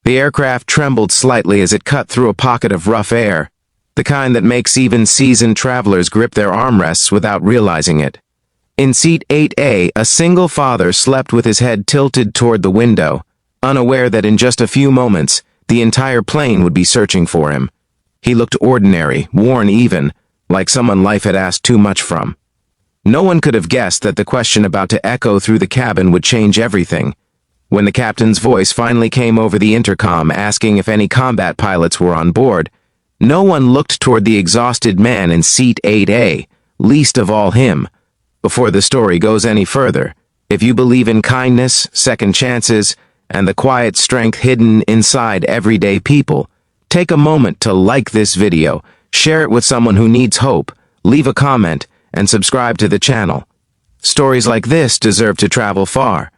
The aircraft trembled slightly as it cut through a pocket of rough air, the kind that makes even seasoned travelers grip their armrests without realizing it. In seat 8A, a single father slept with his head tilted toward the window, unaware that in just a few moments, the entire plane would be searching for him. He looked ordinary, worn even, like someone life had asked too much from. No one could have guessed that the question about to echo through the cabin would change everything. When the captain's voice finally came over the intercom asking if any combat pilots were on board, no one looked toward the exhausted man in seat 8A, least of all him. Before the story goes any further, if you believe in kindness, second chances, and the quiet strength hidden inside everyday people, take a moment to like this video, share it with someone who needs hope, leave a comment, and subscribe to the channel. Stories like this deserve to travel far.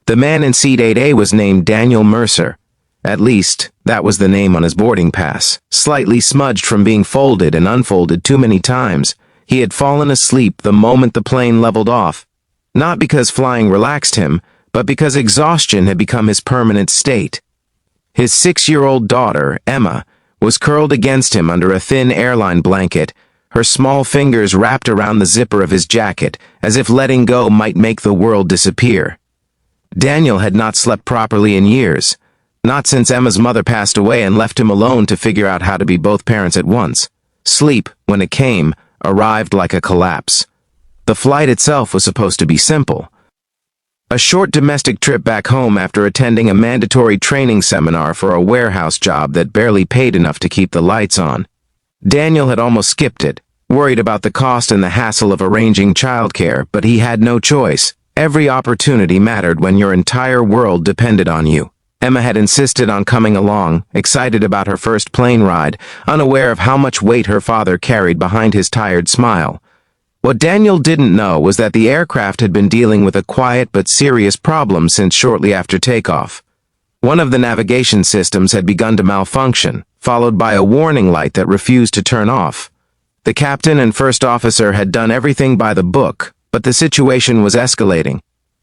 The man in seat 8A was named Daniel Mercer. At least, that was the name on his boarding pass. Slightly smudged from being folded and unfolded too many times, he had fallen asleep the moment the plane leveled off. Not because flying relaxed him, but because exhaustion had become his permanent state. His 6-year-old daughter, Emma, was curled against him under a thin airline blanket, her small fingers wrapped around the zipper of his jacket, as if letting go might make the world disappear. Daniel had not slept properly in years, not since Emma's mother passed away and left him alone to figure out how to be both parents at once. Sleep, when it came, arrived like a collapse. The flight itself was supposed to be simple. A short domestic trip back home after attending a mandatory training seminar for a warehouse job that barely paid enough to keep the lights on. Daniel had almost skipped it, worried about the cost and the hassle of arranging childcare, but he had no choice. Every opportunity mattered when your entire world depended on you. Emma had insisted on coming along, excited about her first plane ride, unaware of how much weight her father carried behind his tired smile. What Daniel didn't know was that the aircraft had been dealing with a quiet but serious problem since shortly after takeoff. One of the navigation systems had begun to malfunction, followed by a warning light that refused to turn off. The captain and first officer had done everything by the book, but the situation was escalating.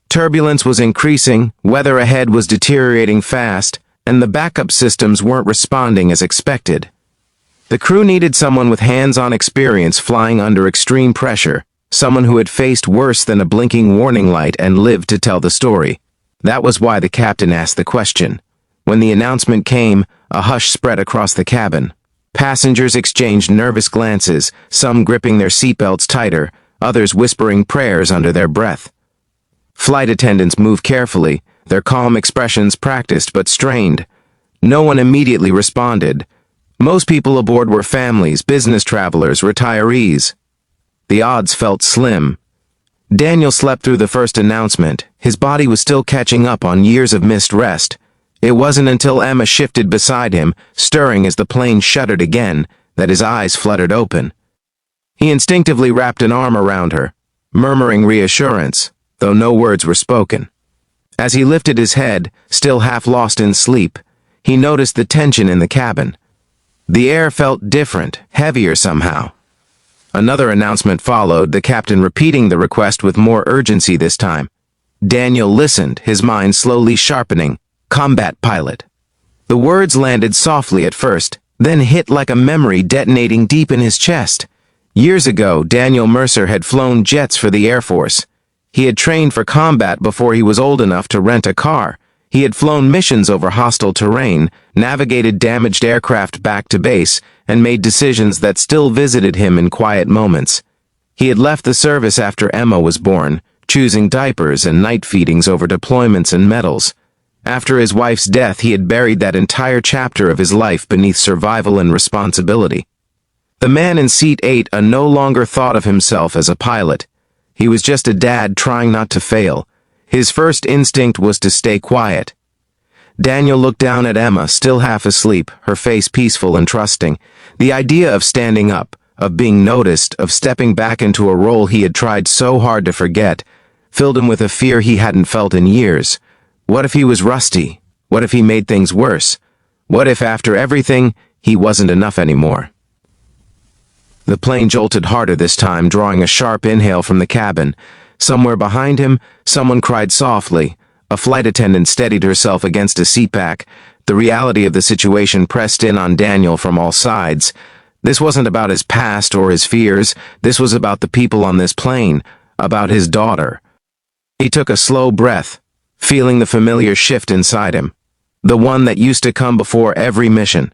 Turbulence was increasing, weather ahead was deteriorating fast, and the backup systems weren't responding as expected. The crew needed someone with hands-on experience flying under extreme pressure, someone who had faced worse than a blinking warning light and lived to tell the story. That was why the captain asked the question. When the announcement came, a hush spread across the cabin. Passengers exchanged nervous glances, some gripping their seatbelts tighter, others whispering prayers under their breath. Flight attendants moved carefully, their calm expressions practiced but strained. No one immediately responded. Most people aboard were families, business travelers, retirees. The odds felt slim. Daniel slept through the first announcement. His body was still catching up on years of missed rest. It wasn't until Emma shifted beside him, stirring as the plane shuddered again, that his eyes fluttered open. He instinctively wrapped an arm around her, murmuring reassurance, though no words were spoken. As he lifted his head, still half lost in sleep, he noticed the tension in the cabin. The air felt different, heavier somehow. Another announcement followed, the captain repeating the request with more urgency this time. Daniel listened, his mind slowly sharpening. Combat pilot. The words landed softly at first, then hit like a memory detonating deep in his chest. Years ago, Daniel Mercer had flown jets for the Air Force. He had trained for combat before he was old enough to rent a car. He had flown missions over hostile terrain, navigated damaged aircraft back to base, and made decisions that still visited him in quiet moments. He had left the service after Emma was born, choosing diapers and night feedings over deployments and medals. After his wife's death, he had buried that entire chapter of his life beneath survival and responsibility. The man in seat 8 no longer thought of himself as a pilot. He was just a dad trying not to fail. His first instinct was to stay quiet. Daniel looked down at Emma, still half asleep, her face peaceful and trusting. The idea of standing up, of being noticed, of stepping back into a role he had tried so hard to forget, filled him with a fear he hadn't felt in years. What if he was rusty? What if he made things worse? What if, after everything, he wasn't enough anymore? The plane jolted harder this time, drawing a sharp inhale from the cabin. Somewhere behind him, someone cried softly. A flight attendant steadied herself against a seatback, The reality of the situation pressed in on Daniel from all sides. This wasn't about his past or his fears. This was about the people on this plane, about his daughter. He took a slow breath, feeling the familiar shift inside him. The one that used to come before every mission.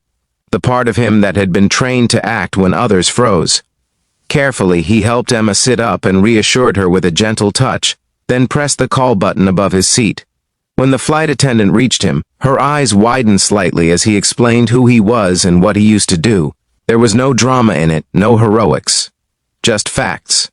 The part of him that had been trained to act when others froze. Carefully, he helped Emma sit up and reassured her with a gentle touch, then pressed the call button above his seat. When the flight attendant reached him, her eyes widened slightly as he explained who he was and what he used to do. There was no drama in it, no heroics. Just facts.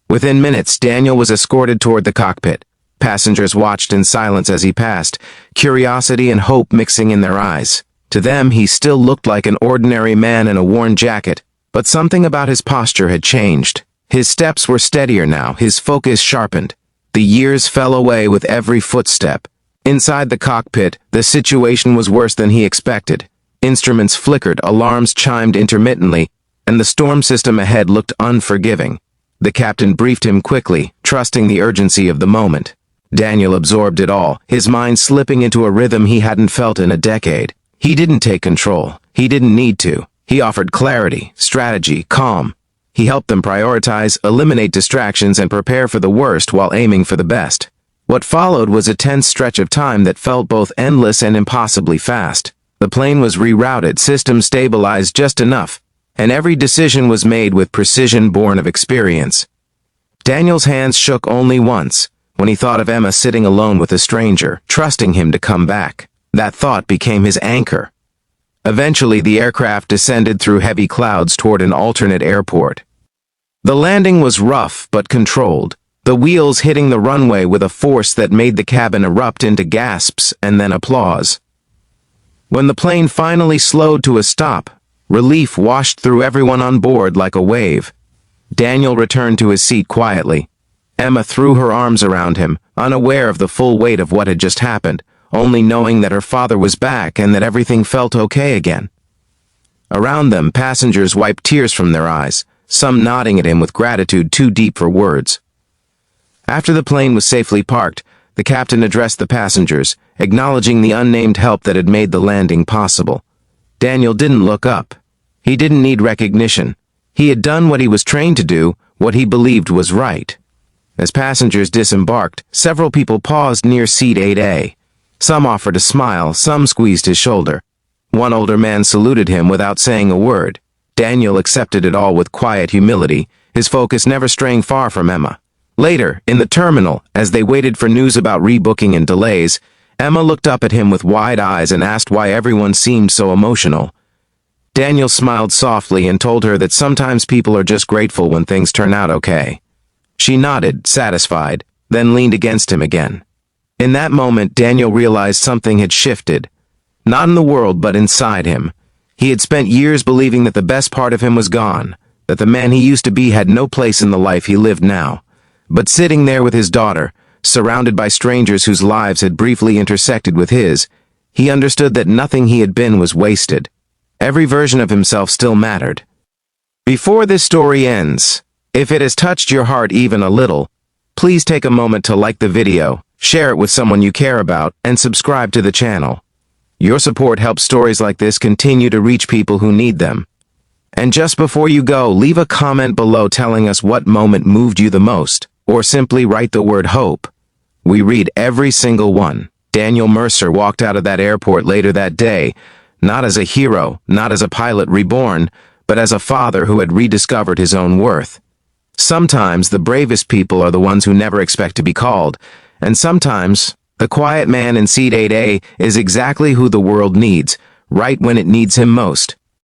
Within minutes, Daniel was escorted toward the cockpit. Passengers watched in silence as he passed, curiosity and hope mixing in their eyes. To them, he still looked like an ordinary man in a worn jacket, but something about his posture had changed. His steps were steadier now, his focus sharpened. The years fell away with every footstep. Inside the cockpit, the situation was worse than he expected. Instruments flickered, alarms chimed intermittently, and the storm system ahead looked unforgiving. The captain briefed him quickly, trusting the urgency of the moment. Daniel absorbed it all, his mind slipping into a rhythm he hadn't felt in a decade. He didn't take control. He didn't need to. He offered clarity, strategy, calm. He helped them prioritize, eliminate distractions, and prepare for the worst while aiming for the best. What followed was a tense stretch of time that felt both endless and impossibly fast. The plane was rerouted, systems stabilized just enough, and every decision was made with precision born of experience. Daniel's hands shook only once, when he thought of Emma sitting alone with a stranger, trusting him to come back. That thought became his anchor. Eventually, the aircraft descended through heavy clouds toward an alternate airport. The landing was rough but controlled, the wheels hitting the runway with a force that made the cabin erupt into gasps and then applause. When the plane finally slowed to a stop, relief washed through everyone on board like a wave. Daniel returned to his seat quietly. Emma threw her arms around him, unaware of the full weight of what had just happened, only knowing that her father was back and that everything felt okay again. Around them, passengers wiped tears from their eyes, some nodding at him with gratitude too deep for words. After the plane was safely parked, the captain addressed the passengers, acknowledging the unnamed help that had made the landing possible. Daniel didn't look up. He didn't need recognition. He had done what he was trained to do, what he believed was right. As passengers disembarked, several people paused near seat 8A. Some offered a smile, some squeezed his shoulder. One older man saluted him without saying a word. Daniel accepted it all with quiet humility, his focus never straying far from Emma. Later, in the terminal, as they waited for news about rebooking and delays, Emma looked up at him with wide eyes and asked why everyone seemed so emotional. Daniel smiled softly and told her that sometimes people are just grateful when things turn out okay. She nodded, satisfied, then leaned against him again. In that moment, Daniel realized something had shifted. Not in the world, but inside him. He had spent years believing that the best part of him was gone, that the man he used to be had no place in the life he lived now. But sitting there with his daughter, surrounded by strangers whose lives had briefly intersected with his, he understood that nothing he had been was wasted. Every version of himself still mattered. Before this story ends, if it has touched your heart even a little, please take a moment to like the video, share it with someone you care about, and subscribe to the channel. Your support helps stories like this continue to reach people who need them. And just before you go, leave a comment below telling us what moment moved you the most, or simply write the word hope. We read every single one. Daniel Mercer walked out of that airport later that day, not as a hero, not as a pilot reborn, but as a father who had rediscovered his own worth. Sometimes the bravest people are the ones who never expect to be called, and sometimes the quiet man in seat 8A is exactly who the world needs, right when it needs him most.